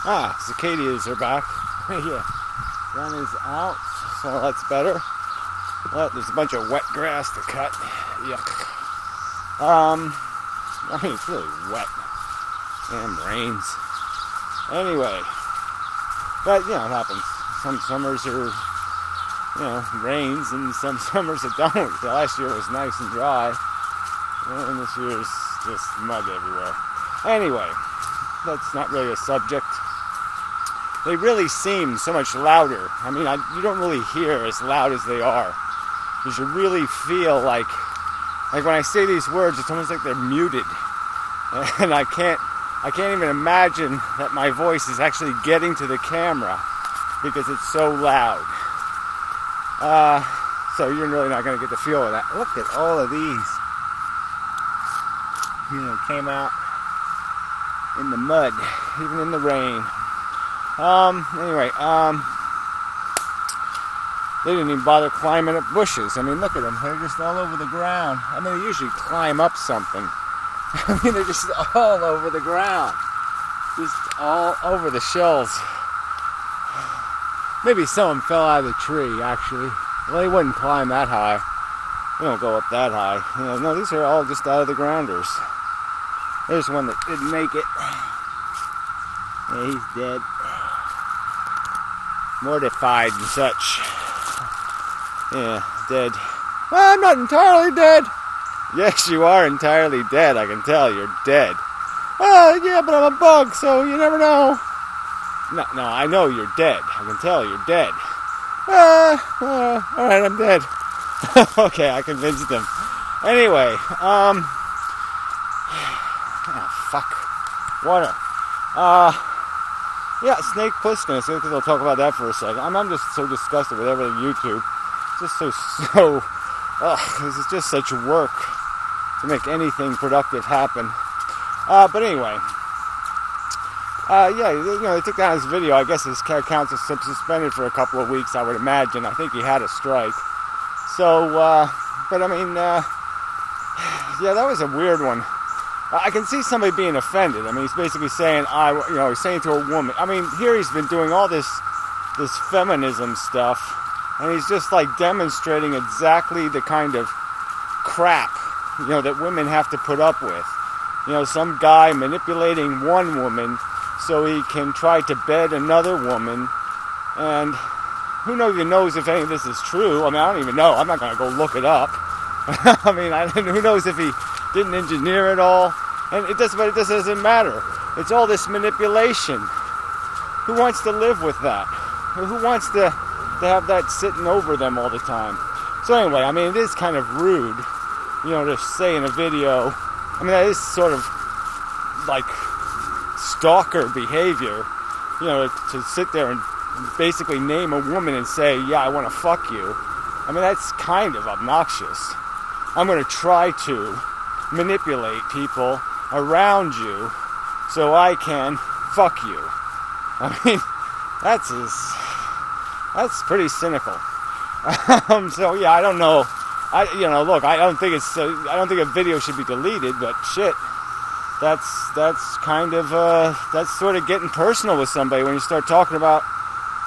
Cicadas are back. Yeah, sun is out, so that's better. But there's a bunch of wet grass to cut. Yuck. I mean, it's really wet. Damn rains. Anyway, but it happens. Some summers are, rains, and some summers it don't. The last year was nice and dry, and this year's just mud everywhere. Anyway, that's not really a subject. They really seem so much louder. I mean, you don't really hear as loud as they are. You should really feel like when I say these words, it's almost like they're muted, and I can't even imagine that my voice is actually getting to the camera because it's so loud. So you're really not going to get the feel of that. Look at all of these. Came out in the mud, even in the rain. Anyway, they didn't even bother climbing up bushes. I mean, look at them. They're just all over the ground. I mean, they usually climb up something. I mean, they're just all over the ground. Just all over the shells. Maybe some of them fell out of the tree, actually. Well, they wouldn't climb that high. They don't go up that high. No, these are all just out of the grounders. There's one that didn't make it. Yeah, he's dead. Mortified and such. Yeah, dead. Well, I'm not entirely dead. Yes, you are entirely dead. I can tell you're dead. Oh, yeah, but I'm a bug, so you never know. No, I know you're dead. I can tell you're dead. All right, I'm dead. Okay, I convinced him. Anyway, water. Yeah, snake plisskeness. We'll talk about that for a second. I'm just so disgusted with everything YouTube. Just so. This is just such work to make anything productive happen. But anyway, they took down his video. I guess his account is suspended for a couple of weeks, I would imagine. I think he had a strike. So, but I mean, yeah, that was a weird one. I can see somebody being offended. I mean, he's basically saying, he's saying to a woman. I mean, here he's been doing all this feminism stuff, and he's just like demonstrating exactly the kind of crap, that women have to put up with. Some guy manipulating one woman so he can try to bed another woman, and who even knows if any of this is true. I mean, I don't even know. I'm not going to go look it up. I mean, who knows if he didn't engineer it all, and it doesn't matter. It's all this manipulation. Who wants to live with that? Who wants to have that sitting over them all the time? So anyway, I mean, it is kind of rude, to say in a video. I mean, that is sort of like stalker behavior, to sit there and basically name a woman and say, yeah, I want to fuck you. I mean, that's kind of obnoxious. I'm going to try to manipulate people around you so I can fuck you. I mean, that's pretty cynical. So yeah, I don't know. Look, I don't think a video should be deleted, but shit, that's kind of that's sort of getting personal with somebody when you start talking about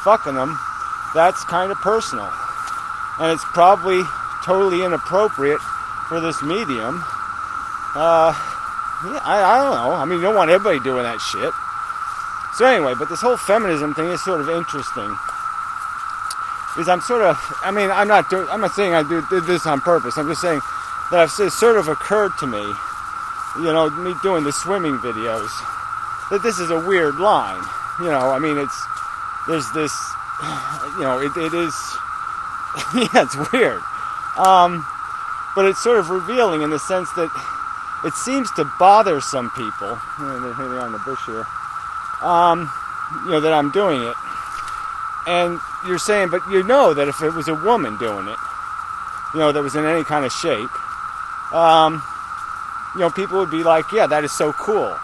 fucking them. That's kind of personal, and it's probably totally inappropriate for this medium. I don't know. I mean, you don't want everybody doing that shit. So anyway, but this whole feminism thing is sort of interesting. Because I'm not saying I did this on purpose. I'm just saying that it's sort of occurred to me, me doing the swimming videos, that this is a weird line. I mean, there's this, it is, yeah, it's weird. But it's sort of revealing in the sense that it seems to bother some people. Maybe on the bush here. That I'm doing it. And you're saying, but that if it was a woman doing it, that was in any kind of shape, people would be like, yeah, that is so cool.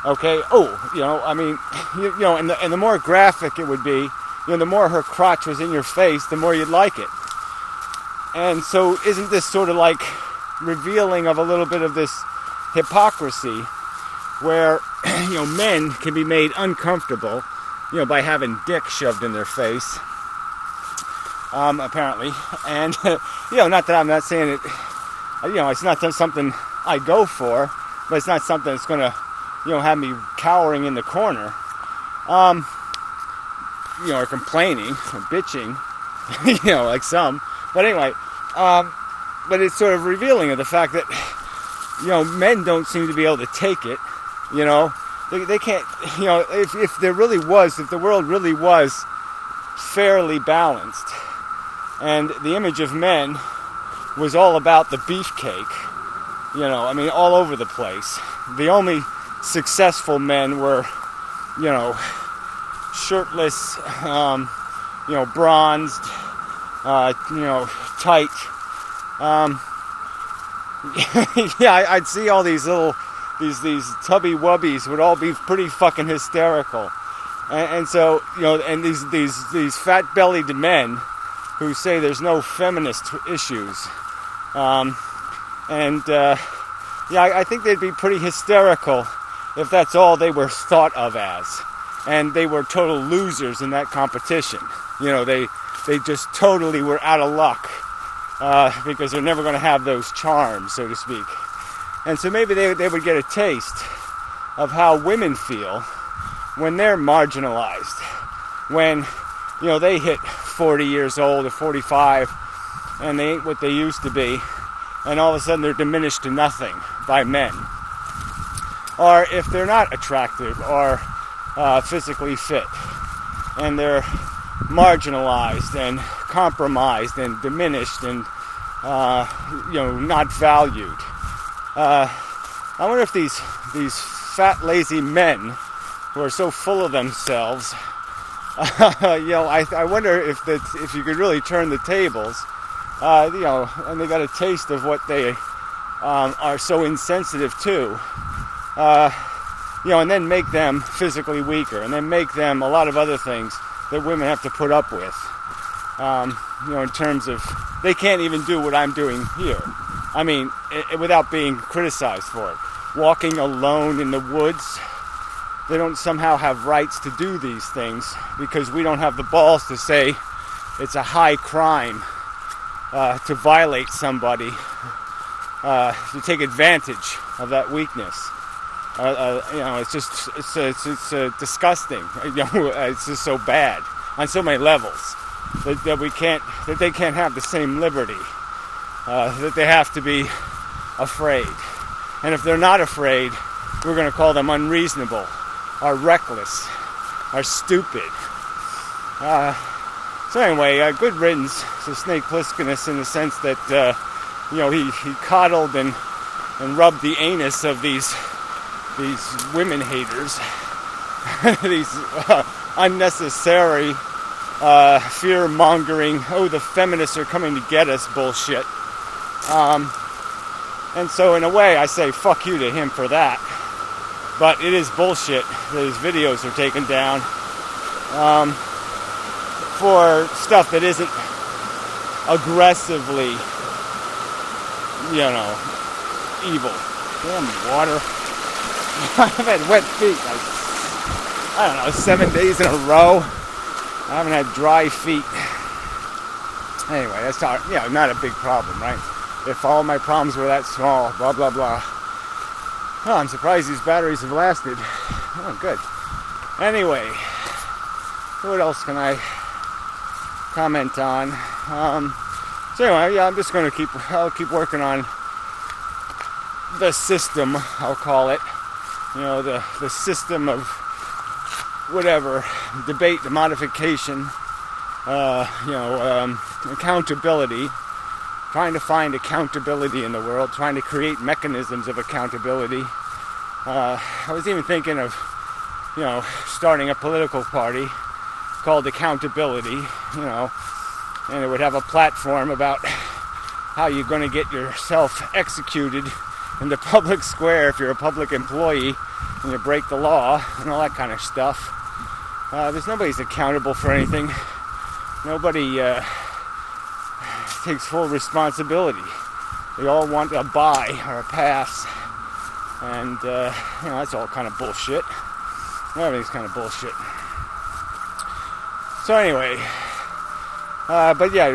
Okay. Oh, I mean, and the more graphic it would be, the more her crotch was in your face, the more you'd like it. And so isn't this sort of like revealing of a little bit of this hypocrisy where men can be made uncomfortable, by having dick shoved in their face, apparently. And, not that I'm not saying it, it's not something I go for, but it's not something that's going to, have me cowering in the corner, or complaining, or bitching, like some. But anyway, but it's sort of revealing of the fact that, men don't seem to be able to take it, They can't, if the world really was fairly balanced, and the image of men was all about the beefcake, all over the place. The only successful men were, shirtless, bronzed, tight. I'd see all these little, these tubby wubbies would all be pretty fucking hysterical. And so, and these fat-bellied men who say there's no feminist issues. I think they'd be pretty hysterical if that's all they were thought of as. And they were total losers in that competition. They just totally were out of luck because they're never going to have those charms, so to speak. And so maybe they would get a taste of how women feel when they're marginalized. When, they hit 40 years old or 45 and they ain't what they used to be. And all of a sudden they're diminished to nothing by men. Or if they're not attractive or physically fit. And they're marginalized and compromised and diminished and, not valued. I wonder if these fat, lazy men who are so full of themselves, I wonder if you could really turn the tables, and they got a taste of what they are so insensitive to, and then make them physically weaker, and then make them a lot of other things that women have to put up with, in terms of they can't even do what I'm doing here. I mean, without being criticized for it. Walking alone in the woods, they don't somehow have rights to do these things because we don't have the balls to say it's a high crime to violate somebody, to take advantage of that weakness. It's disgusting. It's just so bad on so many levels that they can't have the same liberty. That they have to be afraid. And if they're not afraid, we're going to call them unreasonable, or reckless, or stupid. So anyway, good riddance to Snake Plisskenus in the sense that, he coddled and rubbed the anus of these women haters, these unnecessary, fear-mongering, the feminists are coming to get us bullshit. And so in a way I say fuck you to him for that, but it is bullshit that his videos are taken down for stuff that isn't aggressively evil. Damn water. I've had wet feet like 7 days in a row. I haven't had dry feet. Anyway, that's not a big problem, right? If all my problems were that small, blah, blah, blah. Oh, I'm surprised these batteries have lasted. Oh, good. Anyway, what else can I comment on? So anyway, I'm just going to I'll keep working on the system, I'll call it. The system of whatever, debate, the modification, accountability. Trying to find accountability in the world, trying to create mechanisms of accountability. I was even thinking of, starting a political party called Accountability, and it would have a platform about how you're going to get yourself executed in the public square if you're a public employee and you break the law and all that kind of stuff. There's nobody's accountable for anything. Nobody takes full responsibility. They all want a buy or a pass. And, that's all kind of bullshit. Everything's kind of bullshit. So anyway, but yeah,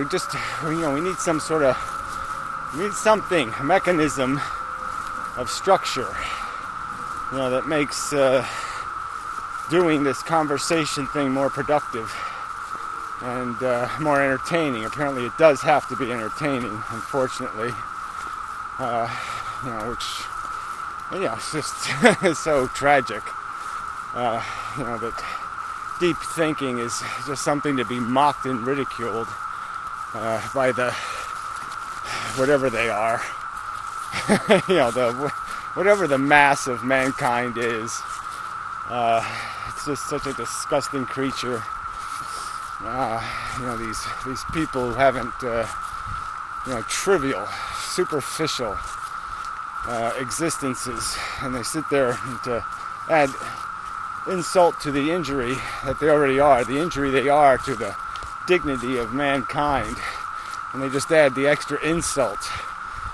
we need some sort of, a mechanism of structure, that makes doing this conversation thing more productive and more entertaining. Apparently it does have to be entertaining, unfortunately, which, it's just so tragic, that deep thinking is just something to be mocked and ridiculed by the whatever they are, whatever the mass of mankind is. It's just such a disgusting creature. These people who haven't, trivial, superficial existences, and they sit there to add insult to the injury that they already are, the injury they are to the dignity of mankind, and they just add the extra insult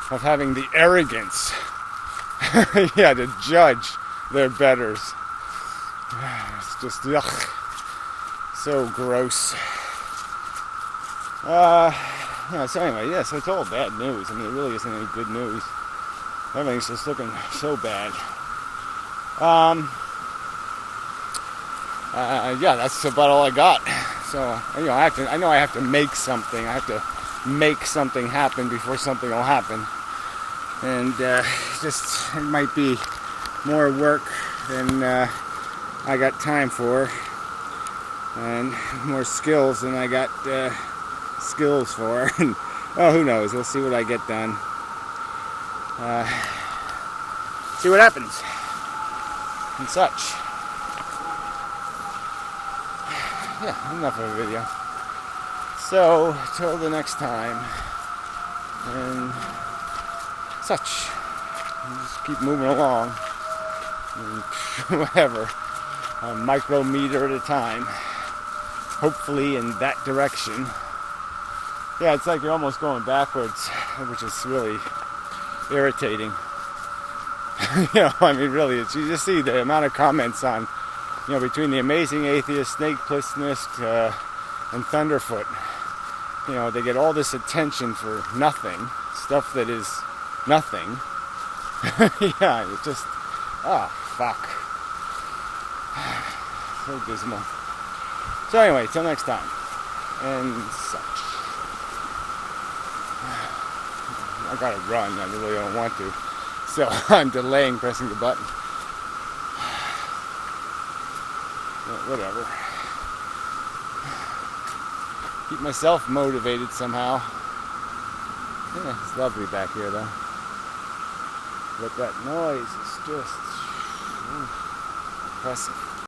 of having the arrogance, to judge their betters. It's just, ugh, so gross. So anyway, so it's all bad news. I mean, it really isn't any good news. Everything's just looking so bad. That's about all I got. So, I know I have to make something. I have to make something happen before something will happen. And it might be more work than I got time for, and more skills than I got skills for. And who knows? We'll see what I get done. See what happens and such. Yeah, enough of a video. So, till the next time, and such. Just keep moving along, and whatever, a micrometer at a time, hopefully in that direction. Yeah, it's like you're almost going backwards, which is really irritating. Really, you just see the amount of comments on, between the Amazing Atheist, Snake Plissonist, and Thunderfoot. They get all this attention for nothing, stuff that is nothing. It's just, fuck. So dismal. So anyway, till next time, and such. I gotta run, I really don't want to. So I'm delaying pressing the button. Whatever. Keep myself motivated somehow. Yeah, it's lovely back here though. But that noise is just oppressive.